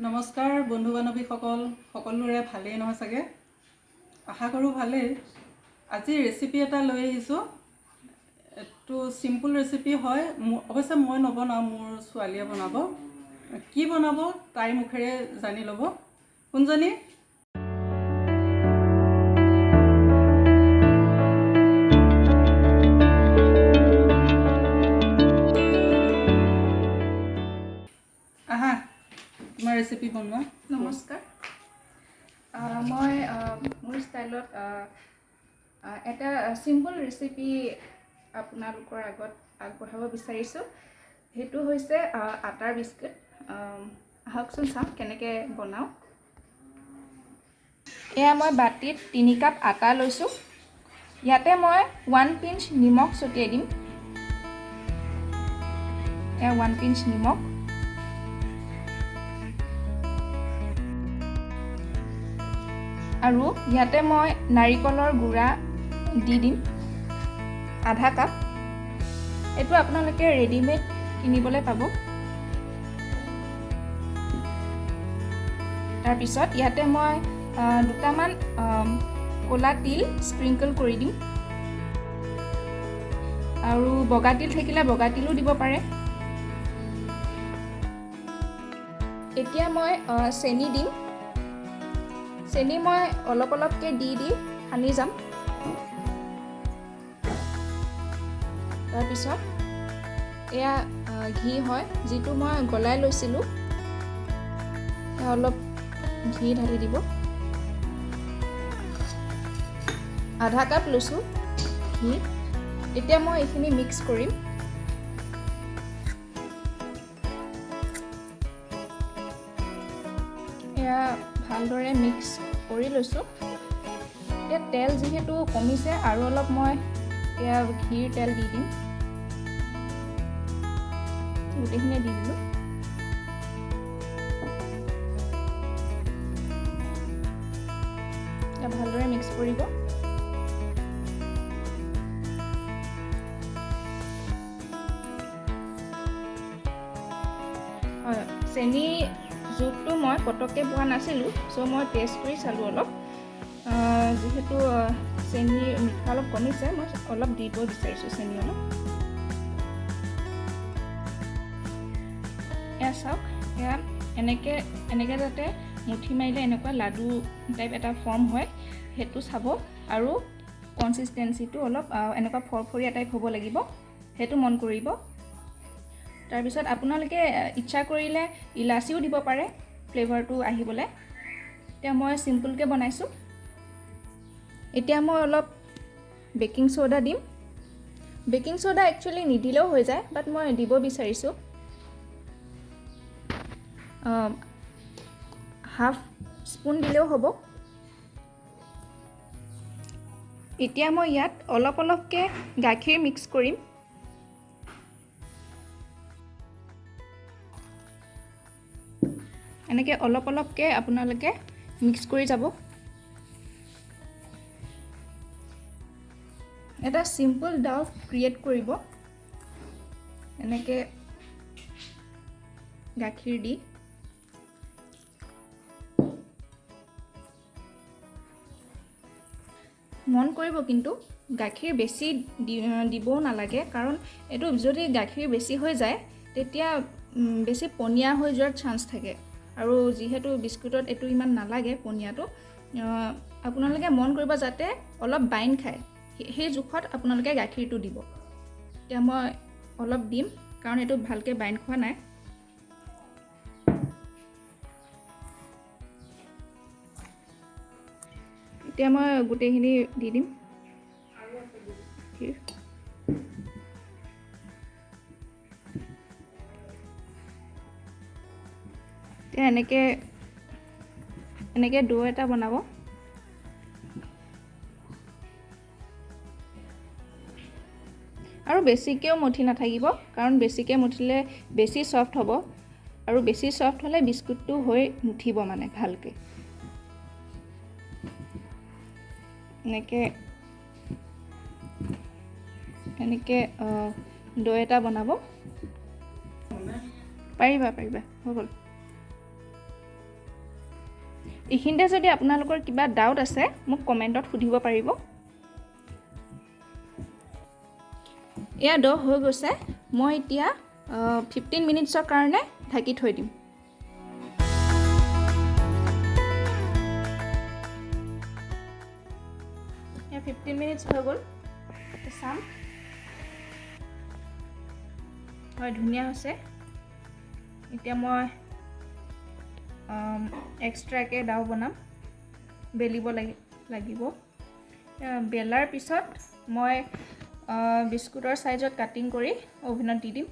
নমস্কাৰ বন্ধু বান্ধৱীসকল, সকলোৰে ভালেই নহয় চাগে। আশা কৰোঁ ভালেই। আজি ৰেচিপি এটা লৈ আহিছোঁ। এইটো চিম্পুল ৰেচিপি হয়। অৱশ্যে মই নবনাওঁ, মোৰ ছোৱালীয়ে বনাব। কি বনাব তাইৰ মুখেৰে জানি ল'ব। কোনজনী? আহা, তোমাৰ ৰেচিপি বনোৱা। নমস্কাৰ। মই মোৰ ষ্টাইলত এটা চিম্পল ৰেচিপি আপোনালোকৰ আগত আগবঢ়াব বিচাৰিছোঁ। সেইটো হৈছে আটাৰ বিস্কুট। আহকচোন চাওঁ কেনেকৈ বনাওঁ। এয়া মই বাতিত 3 কাপ আটা লৈছোঁ। ইয়াতে মই 1 পিঞ্চ নিমখ ছটিয়াই দিম। এয়া 1 পিঞ্চ নিমখ। আৰু ইয়াতে মই নাৰিকলৰ গুড়া দি দিম আধা কাপ। এইটো আপোনালোকে ৰেডিমেড কিনিবলৈ পাব। তাৰপিছত ইয়াতে মই দুটামান ক'লা তিল স্প্ৰিংকল কৰি দিম। আৰু বগা তিল থাকিলে বগা তিলো দিব পাৰে। এতিয়া মই চেনি দিম। চেনি মই অলপ অলপকৈ দি সানি যাম। তাৰপিছত এয়া ঘি হয়, যিটো মই গলাই লৈছিলোঁ। অলপ ঘি ঢালি দিব। আধা কাপ লৈছোঁ ঘি। এতিয়া মই এইখিনি মিক্স কৰিম। এয়া ভালদৰে মিক্স কৰি লৈছোঁ। এতিয়া তেল যিহেতু কমিছে, আৰু অলপ মই এয়া ঘিৰ তেল দি দিম। গোটেইখিনি দি দিলোঁ। এতিয়া ভালদৰে মিক্স কৰিব। হয়, চেনি জোখটো মই পটককৈ পোৱা নাছিলোঁ, চ' মই টেষ্ট কৰি চালোঁ অলপ। যিহেতু চেনিৰ মিঠা অলপ কমিছে, মই অলপ দিব বিচাৰিছোঁ চেনি অলপ। এয়া চাওক, এয়া এনেকৈ যাতে মুঠি মাৰিলে এনেকুৱা লাডু টাইপ এটা ফৰ্ম হয়, সেইটো চাব। আৰু কনচিষ্টেঞ্চিটো অলপ এনেকুৱা ফৰফৰীয়া টাইপ হ'ব লাগিব, সেইটো মন কৰিব। তাৰপিছত আপোনালোকে ইচ্ছা কৰিলে ইলাচিও দিব পাৰে ফ্লেভাৰটো আহিবলৈ। এতিয়া মই চিম্পুলকৈ বনাইছোঁ। এতিয়া মই অলপ বেকিং চ'ডা দিম। বেকিং চ'ডা একচুৱেলি নিদিলেও হৈ যায়, বাট মই দিব বিচাৰিছোঁ। হাফ স্পুন দিলেও হ'ব। এতিয়া মই ইয়াত অলপ অলপকৈ গাখীৰ মিক্স কৰিম। এনেকৈ অলপ অলপকৈ আপোনালোকে মিক্স কৰি যাব। এটা চিম্পল ডাউ ক্ৰিয়েট কৰিব। এনেকৈ গাখীৰ দি মন কৰিব, কিন্তু গাখীৰ বেছি দিবও নালাগে, কাৰণ এইটো যদি গাখীৰ বেছি হৈ যায় তেতিয়া বেছি পনীয়া হৈ যোৱাৰ চান্স থাকে। আৰু যিহেতু বিস্কুটত এইটো ইমান নালাগে পনীয়াটো, আপোনালোকে মন কৰিব যাতে অলপ বাইন খায়, সেই জোখত আপোনালোকে গাখীৰটো দিব। এতিয়া মই অলপ দিম, কাৰণ এইটো ভালকৈ বাইন খোৱা নাই। এতিয়া মই গোটেইখিনি দি দিম। এতিয়া এনেকৈ ডো এটা বনাব। আৰু বেছিকৈও মঠি নাথাকিব, কাৰণ বেছিকৈ মঠিলে বেছি ছফ্ট হ'ব, আৰু বেছি ছফ্ট হ'লে বিস্কুটটো হৈ নুঠিব মানে ভালকৈ। এনেকৈ ডো এটা বনাব। পাৰিবা হৈ গ'ল। এইখিনিতে যদি আপোনালোকৰ কিবা ডাউট আছে মোক কমেণ্টত সুধিব পাৰিব। এয়া ডো হৈ গৈছে। মই এতিয়া 15 মিনিটছৰ কাৰণে ঢাকি থৈ দিম। এয়া 15 মিনিটছ হৈ গ'ল, চাম। হয়, ধুনীয়া হৈছে। এতিয়া মই এক্সট্ৰাকৈ ডাও বনাম, বেলিব লাগিব। বেলাৰ পিছত মই বিস্কুটৰ চাইজত কাটিং কৰি অভেনত দি দিম।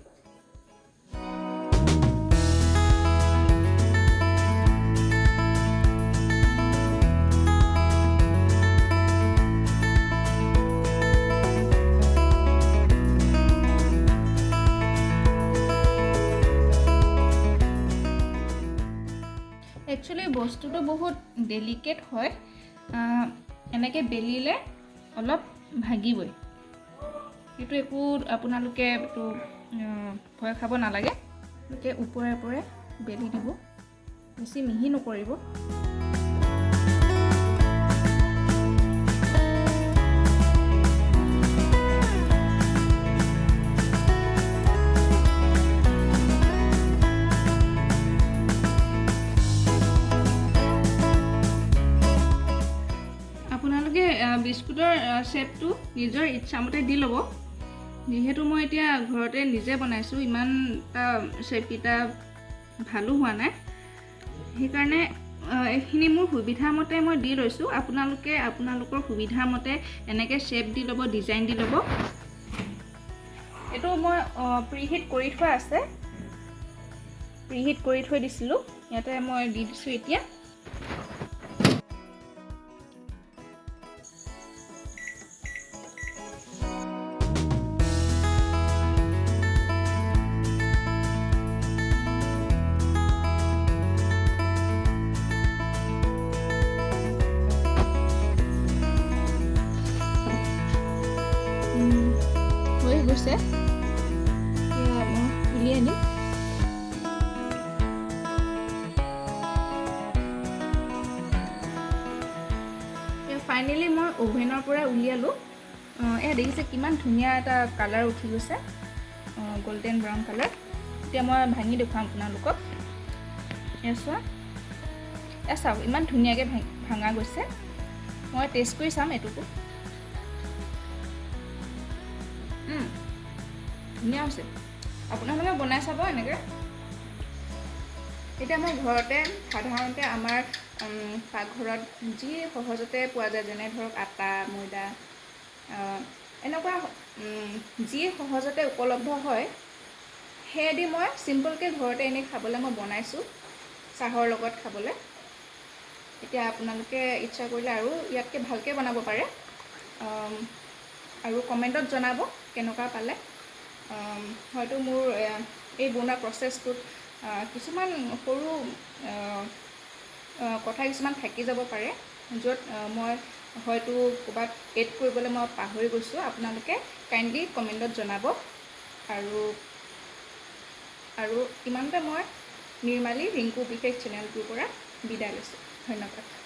একচুৱেলি বস্তুটো বহুত ডেলিকেট হয়, এনেকৈ বেলিলে অলপ ভাগিবই। সেইটো একো আপোনালোকে এইটো ভয় খাব নালাগে। এনেকৈ ওপৰে ওপৰে বেলি দিব, বেছি মিহি নকৰিব। আপোনালোকে বিস্কুটৰ শ্বেপটো নিজৰ ইচ্ছামতে দি ল'ব। যিহেতু মই এতিয়া ঘৰতে নিজে বনাইছোঁ, ইমান এটা শ্বেপকেইটা ভালো হোৱা নাই, সেইকাৰণে এইখিনি মোৰ সুবিধা মতে মই দি লৈছোঁ। আপোনালোকে আপোনালোকৰ সুবিধা মতে এনেকৈ শ্বেপ দি ল'ব, ডিজাইন দি ল'ব। এইটো মই প্ৰিহিট কৰি থোৱা আছে, প্ৰিহিট কৰি থৈ দিছিলোঁ। ইয়াতে মই দি দিছোঁ এতিয়া। হৈ গৈছে, মই উলিয়াই আনিম। ফাইনেলি মই অভেনৰ পৰা উলিয়ালোঁ। এয়া দেখিছে কিমান ধুনীয়া এটা কালাৰ উঠি গৈছে, গল্ডেন ব্ৰাউন কালাৰ। এতিয়া মই ভাঙি দেখুৱাম আপোনালোকক। এয়া চোৱা, এয়া চাওক ইমান ধুনীয়াকৈ ভাঙা গৈছে। মই টেষ্ট কৰি চাম এইটোকো। ধুনীয়া হৈছে, আপোনালোকে বনাই চাব এনেকৈ। এতিয়া মই ঘৰতে সাধাৰণতে আমাৰ পাকঘৰত যি সহজতে পোৱা যায়, যেনে ধৰক আটা, ময়দা, এনেকুৱা যি সহজতে উপলব্ধ হয়, সেয়েদি মই চিম্পলকৈ ঘৰতে এনেই খাবলৈ মই বনাইছোঁ, চাহৰ লগত খাবলৈ। এতিয়া আপোনালোকে ইচ্ছা কৰিলে আৰু ইয়াতকৈ ভালকৈ বনাব পাৰে, আৰু কমেণ্টত জনাব কেনেকুৱা পালে। হয়তো মোৰ এই বনোৱা প্ৰচেছটোত কিছুমান সৰু কথা কিছুমান থাকি যাব পাৰে, য'ত মই হয়তো ক'ৰবাত এড কৰিবলৈ মই পাহৰি গৈছোঁ। আপোনালোকে কাইণ্ডলি কমেণ্টত জনাব। আৰু ইমানতে মই নিৰ্মালী ৰিংকু বিশেষ চেনেলটোৰ পৰা বিদায় লৈছোঁ। ধন্যবাদ।